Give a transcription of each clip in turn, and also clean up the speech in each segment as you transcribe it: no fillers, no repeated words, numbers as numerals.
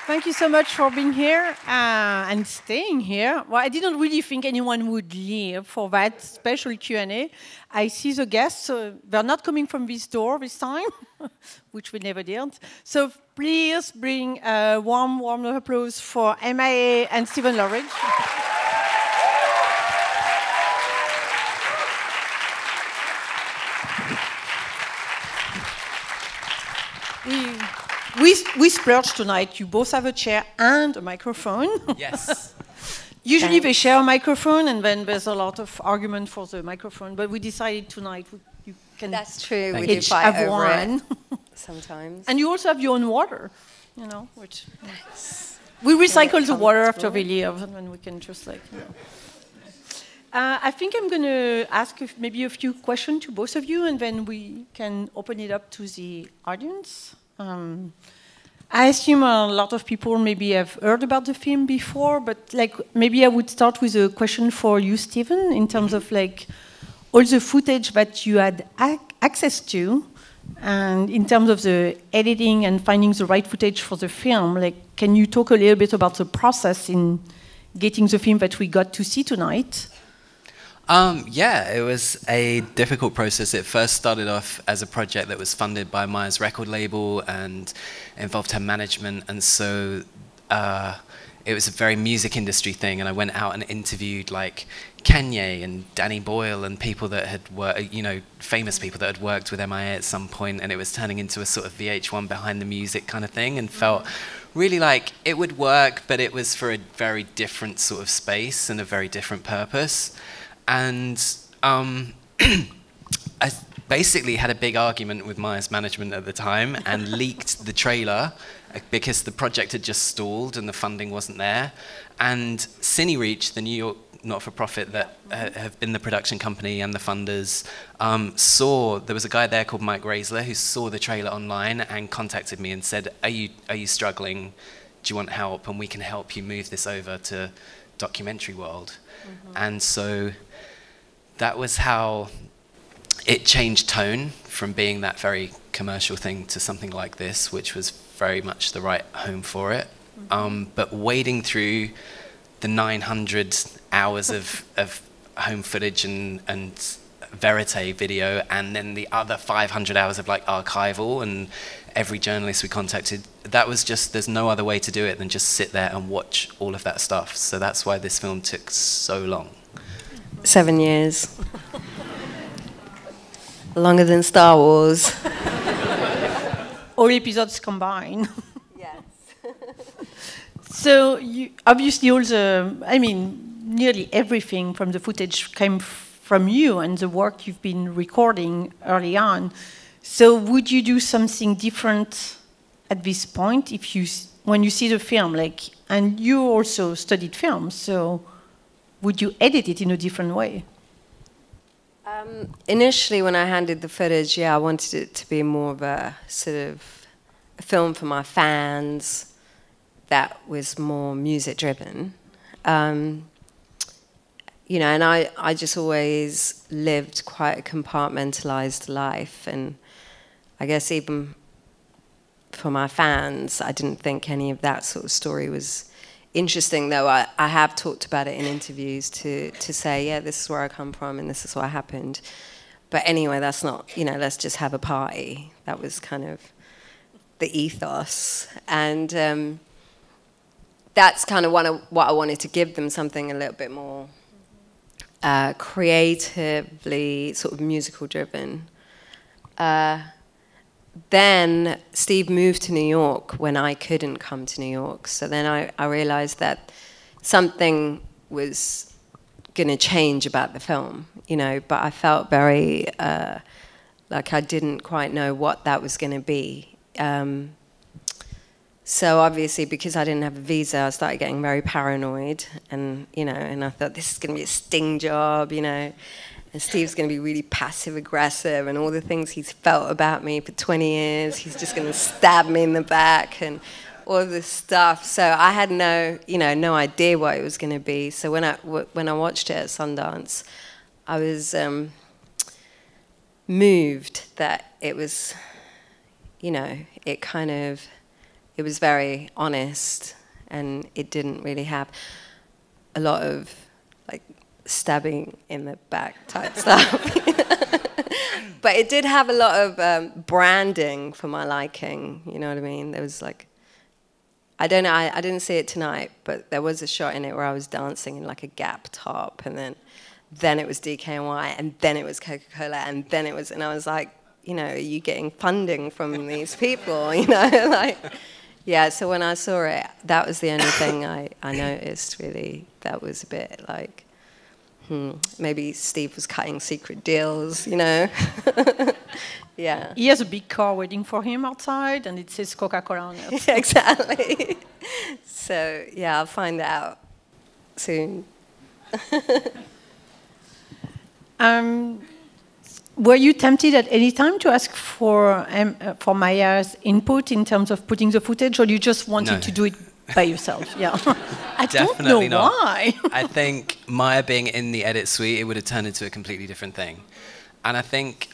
Thank you so much for being here and staying here. Well, I didn't really think anyone would leave for that special Q&A. I see the guests. They're not coming from this door this time, which we never did. So please bring a warm applause for M.I.A. and Stephen Loveridge. We splurged tonight. You both have a chair and a microphone. Yes. Usually they share a microphone, and then there's a lot of argument for the microphone. But we decided tonight you can. That's true. We do fight have over one. It sometimes. And you also have your own water, you know, which we recycle the water after we leave, and then we can just like. You know. I think I'm going to ask maybe a few questions to both of you, and then we can open it up to the audience. I assume a lot of people maybe have heard about the film before, but like maybe I would start with a question for you, Stephen, in terms of like all the footage that you had access to, and in terms of the editing and finding the right footage for the film. Like, can you talk a little bit about the process in getting the film that we got to see tonight? Yeah, it was a difficult process. It first started off as a project that was funded by M.I.A.'s record label and involved her management, and so it was a very music industry thing, and I went out and interviewed like Kanye and Danny Boyle and people that had worked, you know, famous people that had worked with M.I.A. at some point, and it was turning into a sort of VH1 behind the music kind of thing, and felt really like it would work, but it was for a very different sort of space and a very different purpose. And I basically had a big argument with M.I.A.'s management at the time and leaked the trailer because the project had just stalled and the funding wasn't there. And CineReach, the New York not-for-profit that have been the production company and the funders, saw, there was a guy there called Mike Raisler who saw the trailer online and contacted me and said, are you struggling? Do you want help? And we can help you move this over to documentary world. And so that was how it changed tone from being that very commercial thing to something like this, which was very much the right home for it. But wading through the 900 hours of home footage and verite video, and then the other 500 hours of like archival and every journalist we contacted, that was just, there's no other way to do it than just sit there and watch all of that stuff. So that's why this film took so long. 7 years. Longer than Star Wars. All episodes combined. Yes. So you, obviously all the, I mean, nearly everything from the footage came from you and the work you've been recording early on. So would you do something different at this point if you, when you see the film, like, and you also studied film, so would you edit it in a different way? Initially, when I handed the footage, yeah, I wanted it to be more of a sort of a film for my fans that was more music-driven. You know, and I just always lived quite a compartmentalized life, and I guess even for my fans, I didn't think any of that sort of story was interesting, though I have talked about it in interviews to say, yeah, this is where I come from and this is what happened. But anyway, that's not, you know, let's just have a party. That was kind of the ethos. And that's kind of what I wanted to give them, something a little bit more creatively sort of musical driven. Then Steve moved to New York when I couldn't come to New York. So then I realized that something was going to change about the film, you know, but I felt very like I didn't quite know what that was going to be. So obviously, because I didn't have a visa, I started getting very paranoid, and, you know, and I thought, this is going to be a sting job, you know. And Steve's going to be really passive-aggressive, and all the things he's felt about me for 20 years, he's just going to stab me in the back and all of this stuff. So I had no idea what it was going to be. So when I watched it at Sundance, I was moved that it was, you know, it it was very honest, and it didn't really have a lot of like stabbing in the back type stuff. But it did have a lot of branding for my liking, you know what I mean? There was like, I don't know, I didn't see it tonight, but there was a shot in it where I was dancing in like a Gap top, and then it was DKNY, and then it was Coca-Cola, and then it was, and I was like, you know, are you getting funding from these people, you know? Like, yeah, so when I saw it, that was the only thing I noticed, really. That was a bit like, maybe Steve was cutting secret deals, you know? Yeah. He has a big car waiting for him outside, and it says Coca-Cola on it. Exactly. So, yeah, I'll find out soon. Were you tempted at any time to ask for M.I.A.'s input in terms of putting the footage, or you just wanted to do it by yourself? Yeah. I Definitely don't know not. why. I think M.I.A. being in the edit suite, it would have turned into a completely different thing. And I think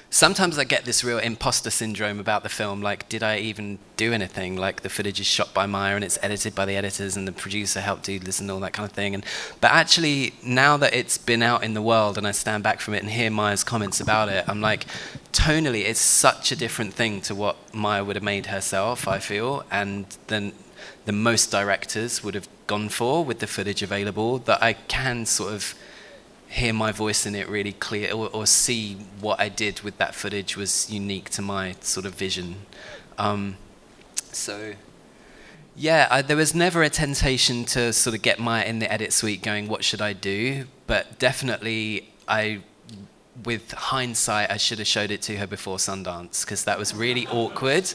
sometimes I get this real imposter syndrome about the film, like, did I even do anything? Like, the footage is shot by M.I.A. and it's edited by the editors and the producer helped do this and all that kind of thing. But actually, now that it's been out in the world and I stand back from it and hear M.I.A.'s comments about it, I'm like, tonally, it's such a different thing to what M.I.A. would have made herself, I feel, and then the most directors would have gone for with the footage available, that I can sort of hear my voice in it really clear, or see what I did with that footage was unique to my sort of vision. So, yeah, there was never a temptation to sort of get M.I.A. in the edit suite going, what should I do? But definitely, with hindsight, I should have showed it to her before Sundance, because that was really awkward.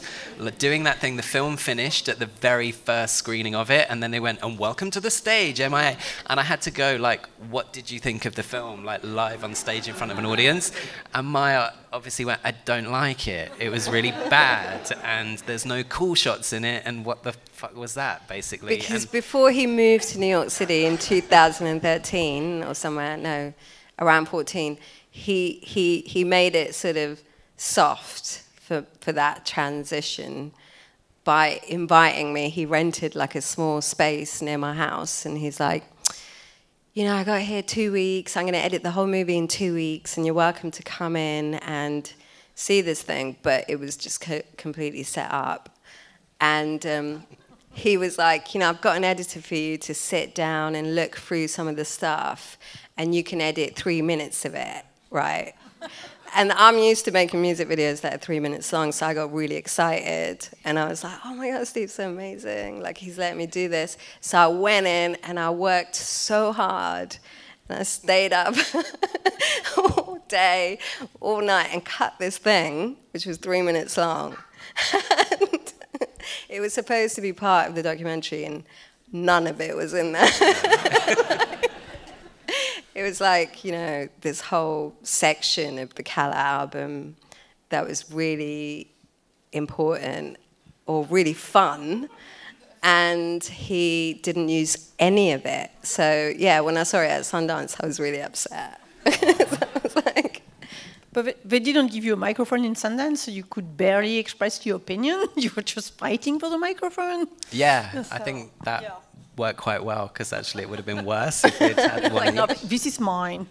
Doing that thing, the film finished at the very first screening of it, and then they went, and welcome to the stage, M.I.A. And I had to go, like, what did you think of the film? Like, live on stage in front of an audience. And M.I.A. obviously went, I don't like it. It was really bad, and there's no cool shots in it, and what the fuck was that, basically? Because before he moved to New York City in 2013, or somewhere, no, around 14, he made it sort of soft for that transition by inviting me. He rented like a small space near my house, and he's like, you know, I got here 2 weeks, I'm going to edit the whole movie in 2 weeks, and you're welcome to come in and see this thing. But it was just completely set up. And he was like, you know, I've got an editor for you to sit down and look through some of the stuff, and you can edit 3 minutes of it. Right. And I'm used to making music videos that are 3 minutes long, so I got really excited. And I was like, oh my God, Steve's so amazing. Like, he's letting me do this. So I went in and I worked so hard. And I stayed up all day, all night, and cut this thing, which was 3 minutes long. And it was supposed to be part of the documentary, and none of it was in there. It was like, you know, this whole section of the Kala album that was really important or really fun, and he didn't use any of it. So, yeah, when I saw it at Sundance, I was really upset. I was like, but they didn't give you a microphone in Sundance, so you could barely express your opinion? You were just fighting for the microphone? Yeah, so, I think that worked quite well, because actually it would have been worse if we'd had one no, this is mine.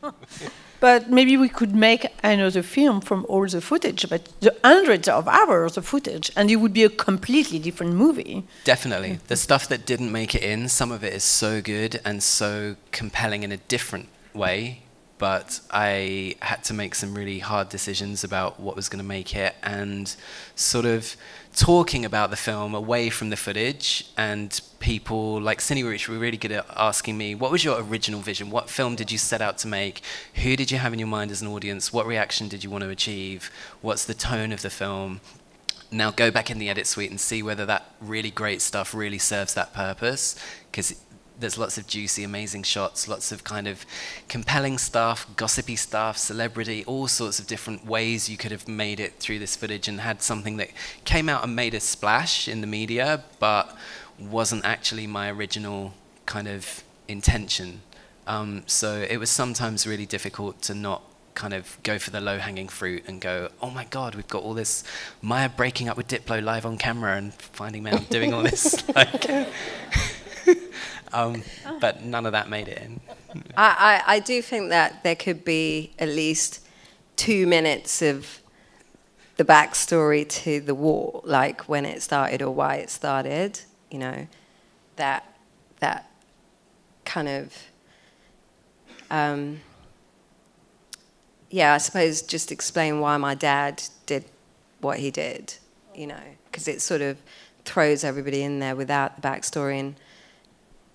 But maybe we could make another film from all the footage, but the hundreds of hours of footage, and it would be a completely different movie. Definitely. The stuff that didn't make it in, some of it is so good and so compelling in a different way, but I had to make some really hard decisions about what was going to make it, and sort of talking about the film away from the footage. And people like Cine Rich were really good at asking me, what was your original vision? What film did you set out to make? Who did you have in your mind as an audience? What reaction did you want to achieve? What's the tone of the film? Now go back in the edit suite and see whether that really great stuff really serves that purpose, because there's lots of juicy, amazing shots, lots of kind of compelling stuff, gossipy stuff, celebrity, all sorts of different ways you could have made it through this footage and had something that came out and made a splash in the media, but wasn't actually my original kind of intention. So it was sometimes really difficult to not kind of go for the low-hanging fruit and go, oh my God, we've got all this M.I.A breaking up with Diplo live on camera and finding out doing all this. Like, but none of that made it in. I do think that there could be at least 2 minutes of the backstory to the war, like when it started or why it started, you know, that kind of, yeah, I suppose just explain why my dad did what he did, you know, because it sort of throws everybody in there without the backstory.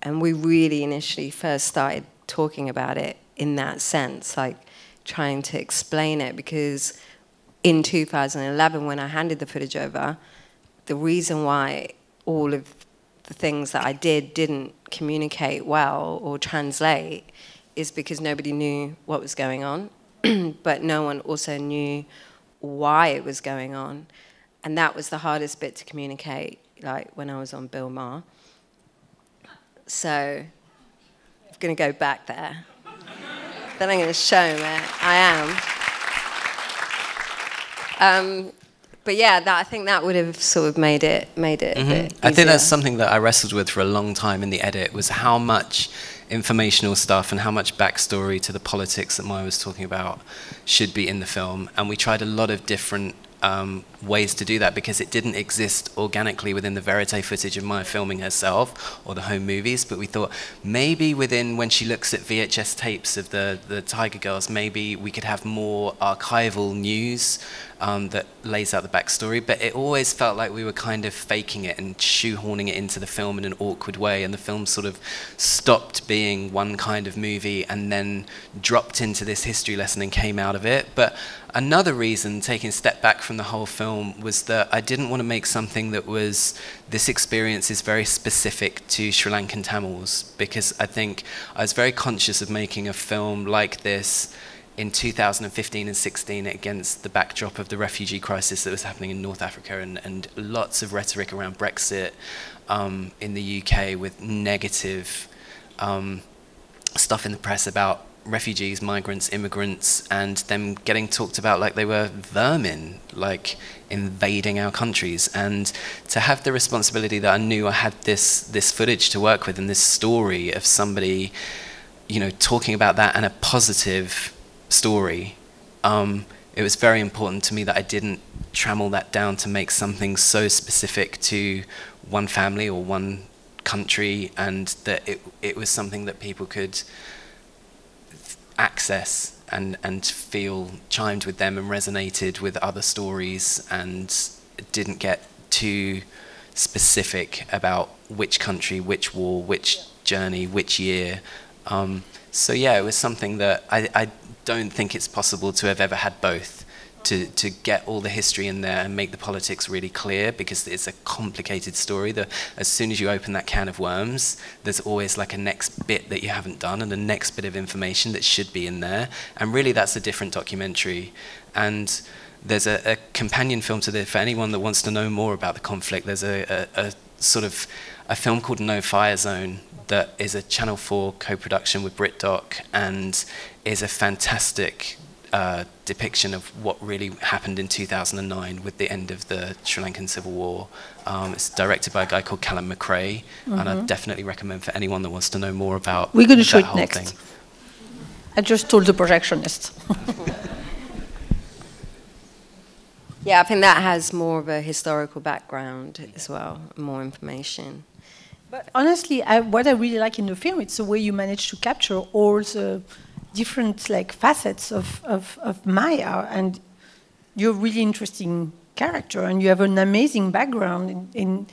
And we really initially first started talking about it in that sense, like trying to explain it, because in 2011, when I handed the footage over, the reason why all of the things that I didn't communicate well or translate is because nobody knew what was going on, but no one also knew why it was going on. And that was the hardest bit to communicate, like when I was on Bill Maher. So I'm going to go back there. Then I'm going to show him it. I am. But yeah, I think that would have sort of made it a bit easier. I think that's something that I wrestled with for a long time in the edit, was how much informational stuff and how much backstory to the politics that M.I.A was talking about should be in the film. And we tried a lot of different ways to do that, because it didn't exist organically within the verite footage of M.I.A filming herself or the home movies. But we thought maybe within, when she looks at VHS tapes of the Tiger Girls, maybe we could have more archival news that lays out the backstory. But it always felt like we were kind of faking it and shoehorning it into the film in an awkward way, and the film sort of stopped being one kind of movie and then dropped into this history lesson and came out of it. But another reason, taking a step back from the whole film, was that I didn't want to make something that was, this experience is very specific to Sri Lankan Tamils, because I think I was very conscious of making a film like this in 2015 and 16 against the backdrop of the refugee crisis that was happening in North Africa, and lots of rhetoric around Brexit in the UK, with negative stuff in the press about refugees, migrants, immigrants, and them getting talked about like they were vermin, like invading our countries. And to have the responsibility that I knew I had this footage to work with, and this story of somebody, you know, talking about that, and a positive story, it was very important to me that I didn't trammel that down to make something so specific to one family or one country, and that it was something that people could access and feel chimed with them and resonated with other stories, and didn't get too specific about which country, which war, which journey, which year. So yeah, it was something that I don't think it's possible to have ever had both, to get all the history in there and make the politics really clear, because it's a complicated story. As soon as you open that can of worms, there's always like a next bit that you haven't done, and a next bit of information that should be in there. And really that's a different documentary. And there's a companion film to this for anyone that wants to know more about the conflict. There's a sort of a film called No Fire Zone that is a Channel 4 co-production with BritDoc, and is a fantastic depiction of what really happened in 2009 with the end of the Sri Lankan Civil War. It's directed by a guy called Callum McRae, and I definitely recommend for anyone that wants to know more about. We're going to show it next. Thing. I just told the projectionist. Yeah, I think that has more of a historical background as well, more information. But honestly, what I really like in the film, it's the way you manage to capture all the different like facets of M.I.A, and you're a really interesting character, and you have an amazing background in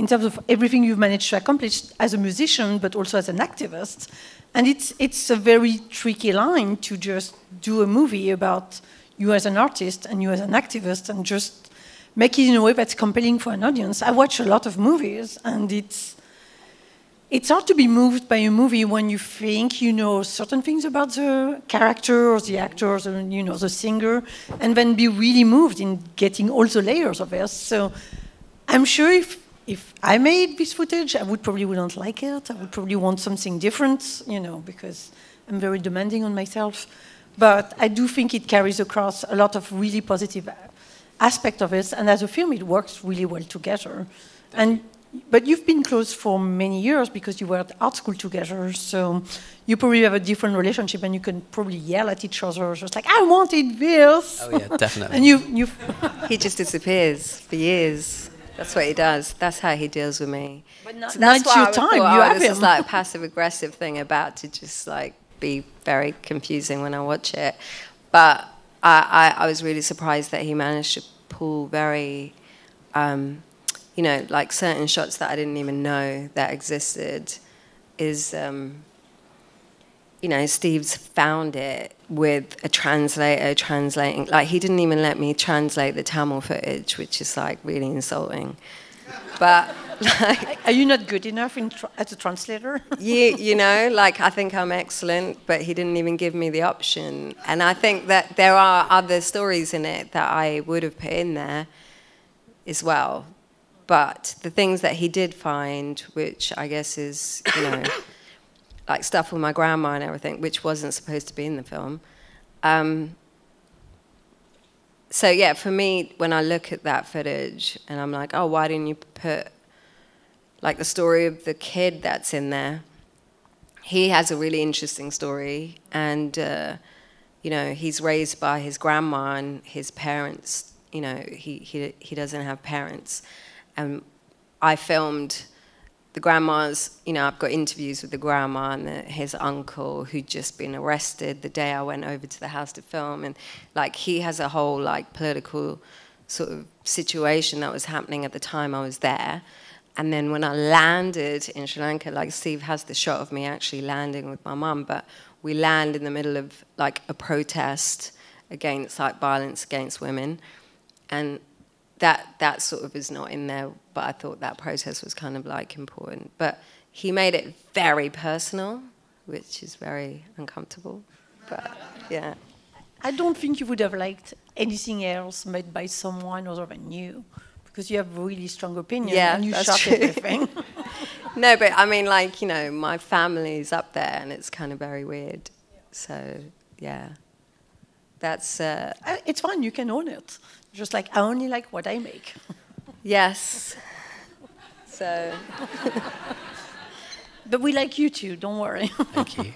terms of everything you've managed to accomplish as a musician, but also as an activist. And it's a very tricky line to just do a movie about you as an artist and you as an activist, and just make it in a way that's compelling for an audience. I watch a lot of movies, and it's hard to be moved by a movie when you think you know certain things about the character or the actor or the, you know, the singer, and then be really moved in getting all the layers of it. So I'm sure if I made this footage, I probably wouldn't like it. I would probably want something different, you know, because I'm very demanding on myself. But I do think it carries across a lot of really positive aspect of it, and as a film, it works really well together. But you've been close for many years because you were at art school together, so you probably have a different relationship, and you can probably yell at each other, just like, I wanted this. Oh yeah, definitely. And you he just disappears for years. That's what he does. That's how he deals with me. But not, so that's not your time. You have this him. is like a passive-aggressive thing about to just like be very confusing when I watch it. But I was really surprised that he managed to pull very, you know, like certain shots that I didn't even know that existed is, you know, Steve's found it with a translator translating. Like, he didn't even let me translate the Tamil footage, which is like really insulting. But like, are you not good enough as a translator? you know, like, I think I'm excellent, but he didn't even give me the option. And I think that there are other stories in it that I would have put in there as well. But the things that he did find, which I guess is, you know, like stuff with my grandma and everything, which wasn't supposed to be in the film. So yeah, for me, when I look at that footage and I'm like, oh, why didn't you put like the story of the kid that's in there? He has a really interesting story, and you know, he's raised by his grandma and his parents. You know, he doesn't have parents, and I filmed the grandmas. You know, I've got interviews with the grandma and his uncle who'd just been arrested the day I went over to the house to film, and like he has a whole like political sort of situation that was happening at the time I was there. And then when I landed in Sri Lanka, like Steve has the shot of me actually landing with my mum, but we land in the middle of like a protest against like violence against women. And that sort of is not in there, but I thought that protest was kind of like important. But he made it very personal, which is very uncomfortable, but yeah. I don't think you would have liked anything else made by someone other than you, because you have really strong opinion, yeah, and you that's shot true. everything. No, but I mean, like, you know, my family's up there, and it's kind of very weird. So, yeah. That's... it's fine, you can own it. Just like, I only like what I make. Yes. So... But we like you too, don't worry. Thank you.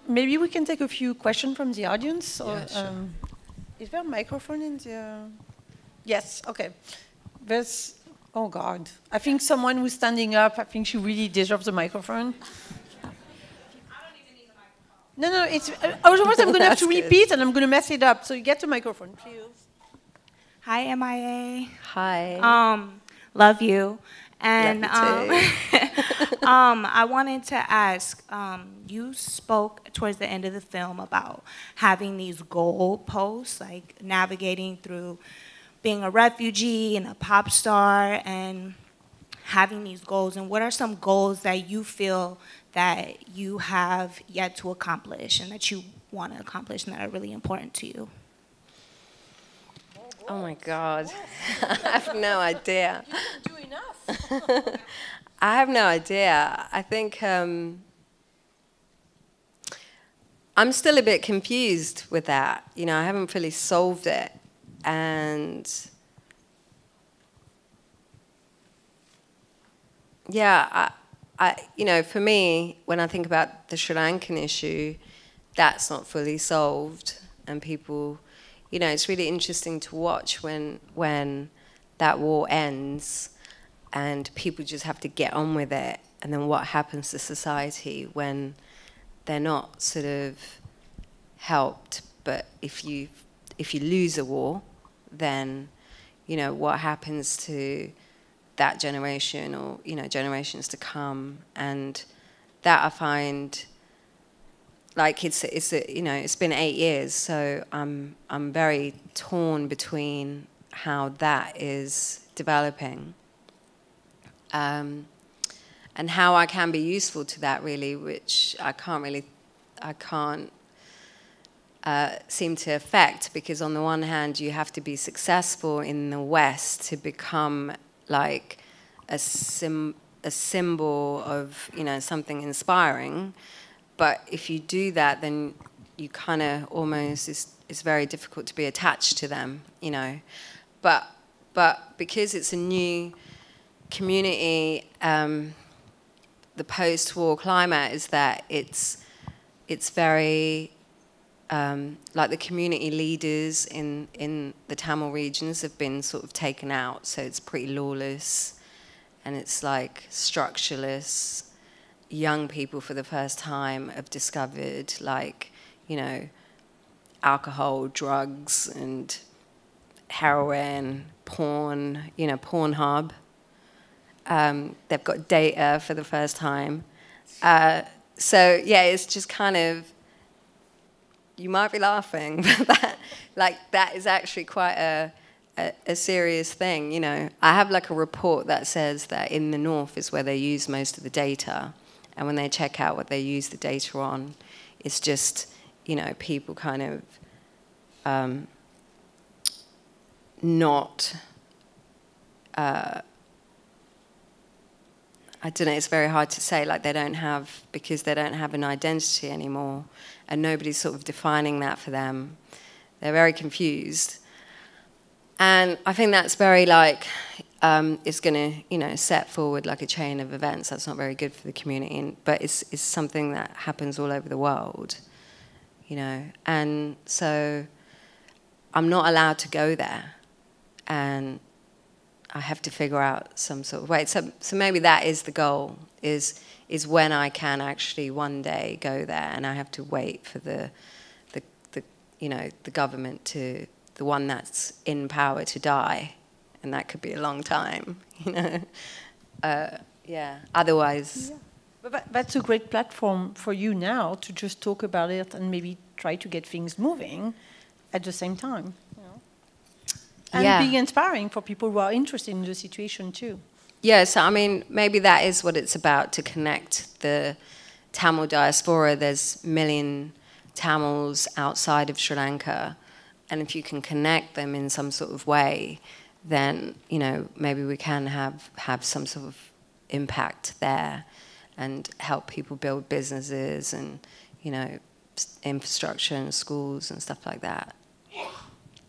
Maybe we can take a few questions from the audience. Or, Yeah, sure. Is there a microphone in the... Yes, okay. There's... Oh, God. I think someone who's standing up, I think she really deserves a microphone. No, it's... otherwise, I'm going to have to repeat, and I'm going to mess it up. So you get the microphone, please. Hi, M.I.A. Hi. Love you. And I I wanted to ask, you spoke towards the end of the film about having these goal posts, like navigating through being a refugee and a pop star and having these goals. And what are some goals that you feel that you have yet to accomplish and that you want to accomplish and that are really important to you? Oh, my God. I have no idea. You didn't do enough. I have no idea. I think I'm still a bit confused with that. You know, I haven't fully solved it. And yeah, you know, for me, when I think about the Sri Lankan issue, that's not fully solved. And people, you know, it's really interesting to watch when that war ends and people just have to get on with it. And then what happens to society when they're not sort of helped. But if you lose a war, then, you know, what happens to that generation or, you know, generations to come? And that I find, like, it's you know, it's been 8 years, so I'm very torn between how that is developing and how I can be useful to that, really, which I can't seem to affect, because on the one hand you have to be successful in the West to become like a symbol of, you know, something inspiring. But if you do that, then you kind of almost, it's very difficult to be attached to them, you know. But because it's a new community, the post-war climate is that it's very, like the community leaders in the Tamil regions have been sort of taken out, so it's pretty lawless, and it's like structureless. Young people for the first time have discovered, like, you know, alcohol, drugs, and heroin, porn, you know, Pornhub. They've got data for the first time. So, yeah, it's just kind of, you might be laughing, but that is actually quite a serious thing, you know. I have like a report that says that in the north is where they use most of the data, and when they check out what they use the data on, it's just, you know, people kind of not, I don't know, it's very hard to say, like because they don't have an identity anymore, and nobody's sort of defining that for them. They're very confused. And I think that's very like, it's going to, you know, set forward like a chain of events that's not very good for the community, but it's something that happens all over the world, you know. And so I'm not allowed to go there, and I have to figure out some sort of way. So maybe that is the goal, is when I can actually one day go there, and I have to wait for the you know, the government to, the one that's in power, to die, and that could be a long time, you know. Yeah. Otherwise. Yeah. But that's a great platform for you now to just talk about it and maybe try to get things moving at the same time. You know? And being inspiring for people who are interested in the situation too. Yeah, so I mean, maybe that is what it's about, to connect the Tamil diaspora. There's a million Tamils outside of Sri Lanka, and if you can connect them in some sort of way, then, you know, maybe we can have some sort of impact there and help people build businesses and, you know, infrastructure and schools and stuff like that.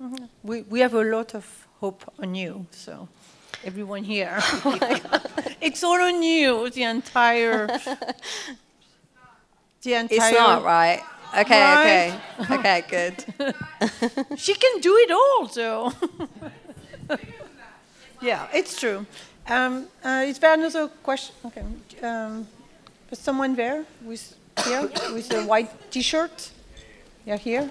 Mm-hmm. We have a lot of hope on you, so everyone here. Oh my God. It's all on you, the entire... It's not, right? Okay, right? Okay, good. She can do it all, so... Yeah, it's true. Is there another question? Okay. There's someone there with a white T-shirt. Yeah, here.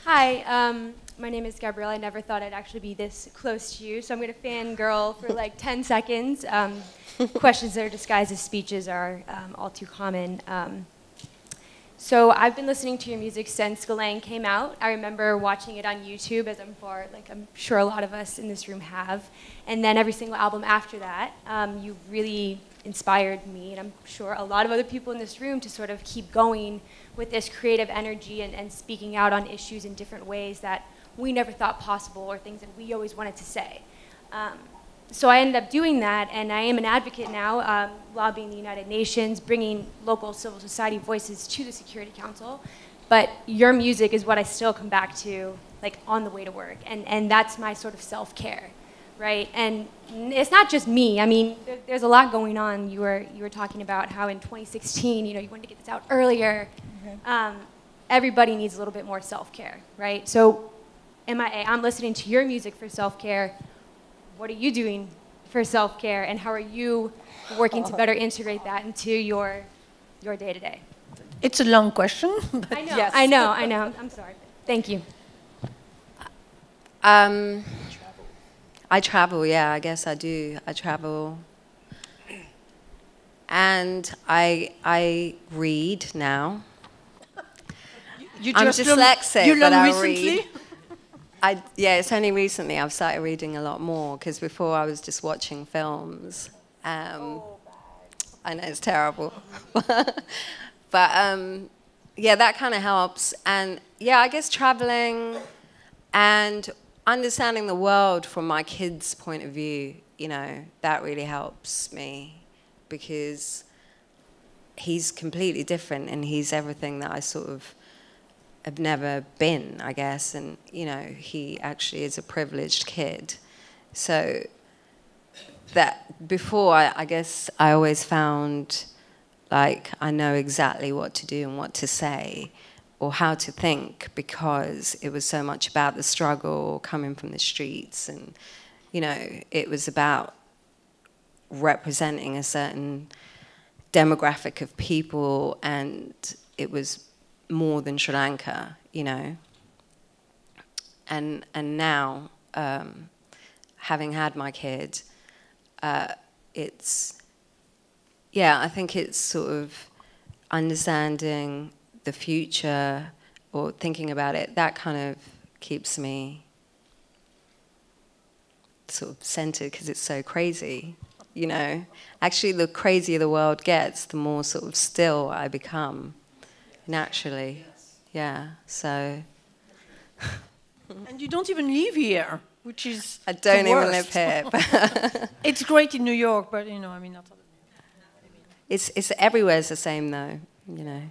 Hi, my name is Gabrielle. I never thought I'd actually be this close to you, so I'm going to fangirl for like 10 seconds. Questions that are disguised as speeches are all too common. So I've been listening to your music since Galang came out. I remember watching it on YouTube, as I'm sure a lot of us in this room have. And then every single album after that, you really inspired me, and I'm sure a lot of other people in this room, to sort of keep going with this creative energy and speaking out on issues in different ways that we never thought possible, or things that we always wanted to say. So I ended up doing that, and I am an advocate now, lobbying the United Nations, bringing local civil society voices to the Security Council. But your music is what I still come back to, like, on the way to work, and that's my sort of self-care, right? And it's not just me. I mean, there's a lot going on. You were talking about how in 2016, you know, you wanted to get this out earlier. Okay. Everybody needs a little bit more self-care, right? So, M.I.A., I'm listening to your music for self-care. What are you doing for self-care, and how are you working to better integrate that into your day-to-day? It's a long question. I know, yes. I know. I'm sorry. Thank you. I travel, yeah, I guess I do. I travel. And I read now. I'm dyslexic, but I read. Yeah, it's only recently I've started reading a lot more, because before I was just watching films. I know it's terrible. But yeah, that kind of helps. And yeah, I guess traveling and understanding the world from my kid's point of view, you know, that really helps me, because he's completely different, and he's everything that I sort of have never been, I guess. And, you know, he actually is a privileged kid. So that before, I guess I always found like I know exactly what to do and what to say or how to think, because it was so much about the struggle coming from the streets, and, you know, it was about representing a certain demographic of people, and it was more than Sri Lanka, you know. And now, having had my kid, it's, yeah, I think it's sort of understanding the future or thinking about it. That kind of keeps me sort of centered, because it's so crazy, you know. Actually, the crazier the world gets, the more sort of still I become, naturally. Yeah, so. And you don't even live here, which is I don't the even worst. live here. But It's great in New York, but, you know, I mean, not all it's everywhere's the same, though, you know.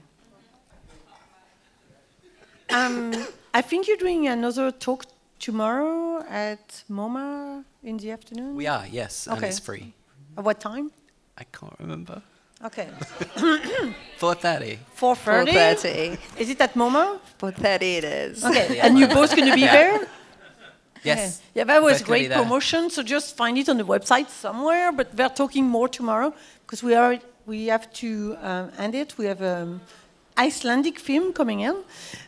I think you're doing another talk tomorrow at MoMA in the afternoon? We are, yes, and Okay. it's free. At what time? I can't remember. Okay. 4:30. 4:30? 4:30. Is it at MoMA? 4:30 it is. Okay, and you're both going to be Yeah. there? Yes. Yeah, that was Both gonna be great there. promotion. So just find it on the website somewhere. But we're talking more tomorrow because we have to end it. We have Icelandic film coming in.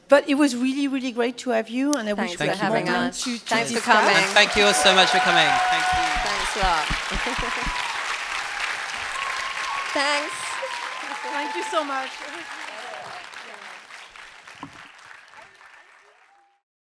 But it was really, really great to have you, and I wish Thanks we for had having more time us. to Thanks for discuss. coming. And thank you all so much for coming. Thank you. Thanks a lot. Thanks. Thank you so much.